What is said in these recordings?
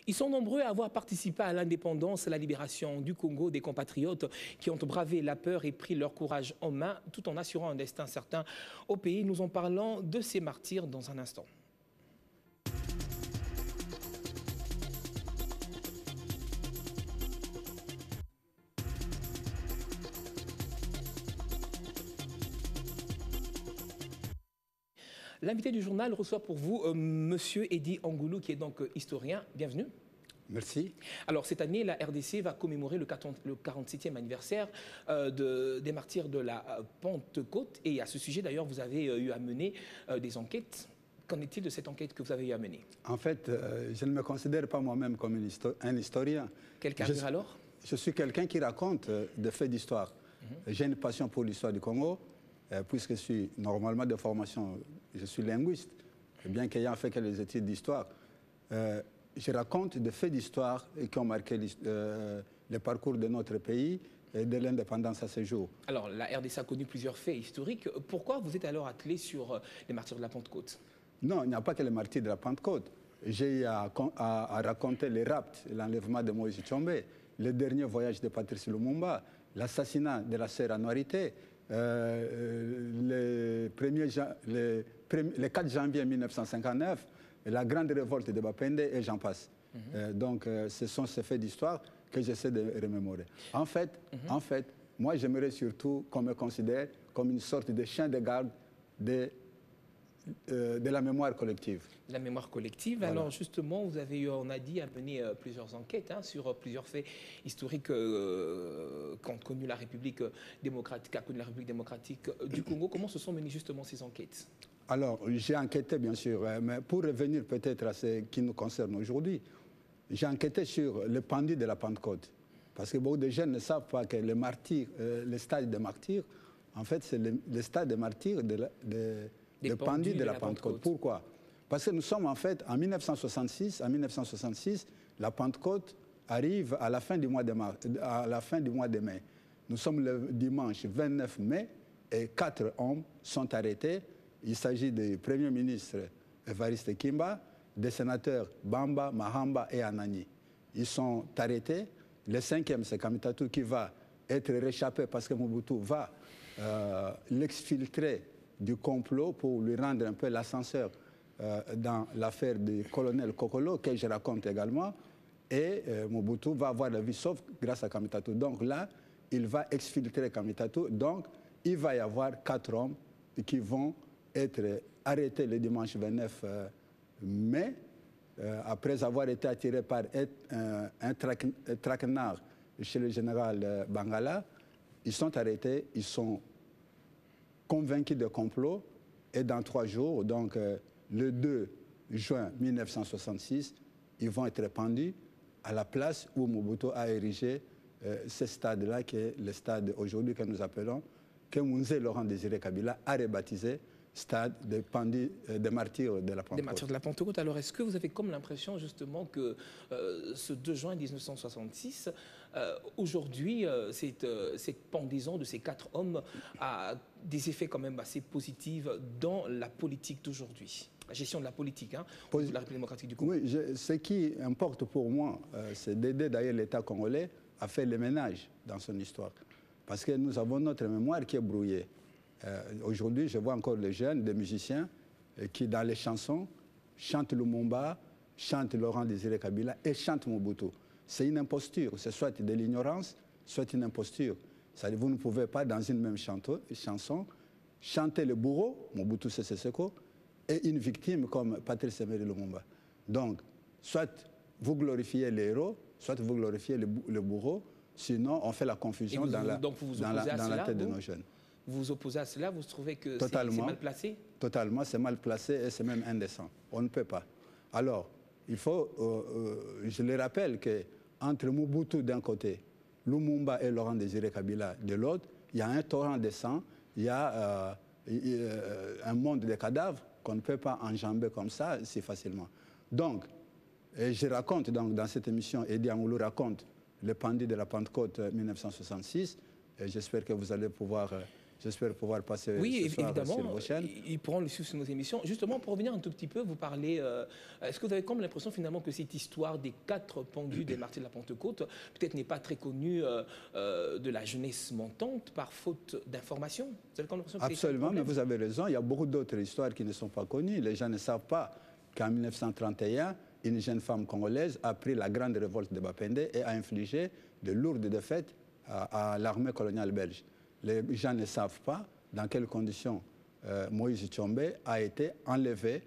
Ils sont nombreux à avoir participé à l'indépendance, à la libération du Congo, des compatriotes qui ont bravé la peur et pris leur courage en main tout en assurant un destin certain au pays. Nous en parlons de ces martyrs dans un instant. L'invité du journal reçoit pour vous Monsieur Eddy Angoulou, qui est donc historien. Bienvenue. Merci. Alors, cette année, la RDC va commémorer le 47e anniversaire des martyrs de la Pentecôte. Et à ce sujet, d'ailleurs, vous avez eu à mener des enquêtes. Qu'en est-il de cette enquête que vous avez eu à mener? En fait, je ne me considère pas moi-même comme un historien. Quelle carrière alors? Je suis quelqu'un qui raconte des faits d'histoire. J'ai une passion pour l'histoire du Congo, puisque je suis normalement de formation, je suis linguiste, bien qu'ayant fait quelques études d'histoire. Je raconte des faits d'histoire qui ont marqué le parcours de notre pays et de l'indépendance à ce jour. Alors, la RDC a connu plusieurs faits historiques. Pourquoi vous êtes alors attelé sur les martyrs de la Pentecôte? Non, il n'y a pas que les martyrs de la Pentecôte. J'ai à raconter les rapts, l'enlèvement de Moïse Tshombe, le dernier voyage de Patrice Lumumba, l'assassinat de la sœur Anouarité, le 4 janvier 1959, la grande révolte de Bapende et j'en passe. Donc, ce sont ces faits d'histoire que j'essaie de remémorer. En fait, moi, j'aimerais surtout qu'on me considère comme une sorte de chien de garde de la mémoire collective. La mémoire collective. Voilà. Alors justement, vous avez eu, on a dit, à mener plusieurs enquêtes sur plusieurs faits historiques qu'ont connu la République démocratique, du Congo. Comment se sont menées justement ces enquêtes? Alors, j'ai enquêté bien sûr, mais pour revenir peut-être à ce qui nous concerne aujourd'hui, j'ai enquêté sur le pendu de la Pentecôte. Parce que beaucoup de jeunes ne savent pas que le stade des martyrs, en fait, c'est le stade des martyrs des pendus de la Pentecôte. Pourquoi? Parce que nous sommes en fait en 1966. En 1966, la Pentecôte arrive à la fin du mois de mai. Nous sommes le dimanche 29 mai et 4 hommes sont arrêtés. Il s'agit du Premier ministre Evariste Kimba, des sénateurs Bamba, Mahamba et Anani. Ils sont arrêtés. Le 5e, c'est Kamitatou qui va être réchappé parce que Mobutu va l'exfiltrer du complot pour lui rendre un peu l'ascenseur dans l'affaire du colonel Kokolo, que je raconte également. Et Mobutu va avoir la vie sauve grâce à Kamitatou. Donc là, il va exfiltrer Kamitatou. Donc, il va y avoir 4 hommes qui vont être arrêtés le dimanche 29 mai, après avoir été attirés par un traquenard chez le général Bangala. Ils sont arrêtés, ils sont convaincus de complot, et dans 3 jours, donc le 2 juin 1966, ils vont être pendus à la place où Mobutu a érigé ce stade-là, qui est le stade aujourd'hui que nous appelons, que Mounze Laurent Désiré Kabila a rebaptisé stade des martyrs de la Pentecôte. Des martyrs de la Pentecôte. Alors, est-ce que vous avez comme l'impression justement que ce 2 juin 1966, aujourd'hui, cette pendaison de ces 4 hommes a des effets quand même assez positifs dans la politique d'aujourd'hui, la gestion de la politique de la République démocratique du Congo? Oui, ce qui importe pour moi, c'est d'aider d'ailleurs l'État congolais à faire le ménage dans son histoire. Parce que nous avons notre mémoire qui est brouillée. Aujourd'hui, je vois encore les jeunes, des musiciens, qui dans les chansons chantent Lumumba, chantent Laurent Désiré Kabila et chantent Mobutu. C'est une imposture, c'est soit de l'ignorance, soit une imposture. Vous ne pouvez pas, dans une même chanson, chanter le bourreau, Mobutu Sese Seko, et une victime comme Patrice Emery Lumumba. Donc, soit vous glorifiez les héros, soit vous glorifiez le bourreau, sinon on fait la confusion dans la tête de nos jeunes. Vous vous opposez à cela? Vous trouvez que c'est mal placé? Totalement, c'est mal placé et c'est même indécent. On ne peut pas. Alors, il faut, je le rappelle qu'entre Mobutu d'un côté, Lumumba et Laurent Désiré Kabila de l'autre, il y a un torrent de sang, il y a un monde de cadavres qu'on ne peut pas enjamber comme ça si facilement. Donc, je raconte donc, dans cette émission, Eddy Angoulou raconte le pendu de la Pentecôte 1966, et j'espère que vous allez pouvoir J'espère pouvoir passer oui, ce soir évidemment, sur vos chaînes. ils pourront le suivre sur nos émissions. Justement, pour revenir un tout petit peu, vous parlez... est-ce que vous avez comme l'impression finalement que cette histoire des 4 pendus des martyrs de la Pentecôte peut-être n'est pas très connue de la jeunesse montante par faute d'information? Vous avez comme l'impression que Absolument, mais vous avez raison. Il y a beaucoup d'autres histoires qui ne sont pas connues. Les gens ne savent pas qu'en 1931, une jeune femme congolaise a pris la grande révolte de Bapende et a infligé de lourdes défaites à l'armée coloniale belge. Les gens ne savent pas dans quelles conditions Moïse Tshombe a été enlevé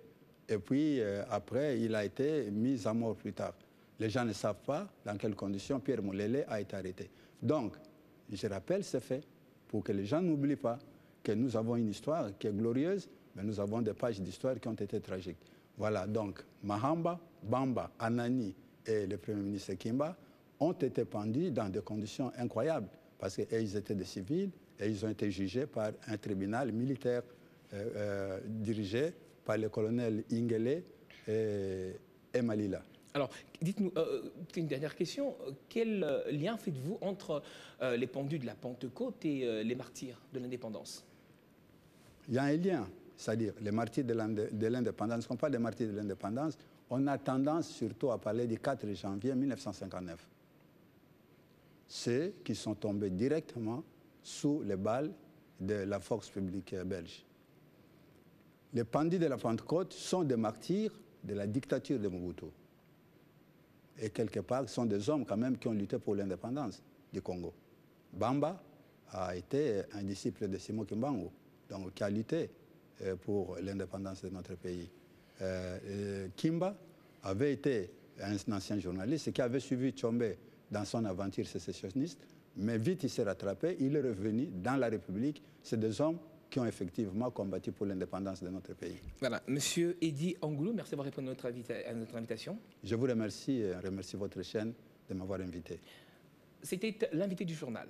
et puis après il a été mis à mort plus tard. Les gens ne savent pas dans quelles conditions Pierre Moulele a été arrêté. Donc, je rappelle ces faits pour que les gens n'oublient pas que nous avons une histoire qui est glorieuse, mais nous avons des pages d'histoire qui ont été tragiques. Voilà, donc Mahamba, Bamba, Anani et le Premier ministre Kimba ont été pendus dans des conditions incroyables parce qu'ils étaient des civils et ils ont été jugés par un tribunal militaire dirigé par le colonel Ingele et Malila. Alors, dites-nous, une dernière question. Quel lien faites-vous entre les pendus de la Pentecôte et les martyrs de l'indépendance? Il y a un lien, c'est-à-dire les martyrs de l'indépendance. Quand on parle des martyrs de l'indépendance, on a tendance surtout à parler du 4 janvier 1959. Ceux qui sont tombés directement sous les balles de la force publique belge. Les pendus de la Pentecôte sont des martyrs de la dictature de Mobutu. Et quelque part, sont des hommes quand même qui ont lutté pour l'indépendance du Congo. Bamba a été un disciple de Simon Kimbangu, donc qui a lutté pour l'indépendance de notre pays. Kimba avait été un ancien journaliste qui avait suivi Tshombe dans son aventure sécessionniste, mais vite il s'est rattrapé, il est revenu dans la République. C'est des hommes qui ont effectivement combattu pour l'indépendance de notre pays. Voilà, Monsieur Eddy Angoulou, merci d'avoir répondu à notre invitation. Je vous remercie et remercie votre chaîne de m'avoir invité. C'était l'invité du journal.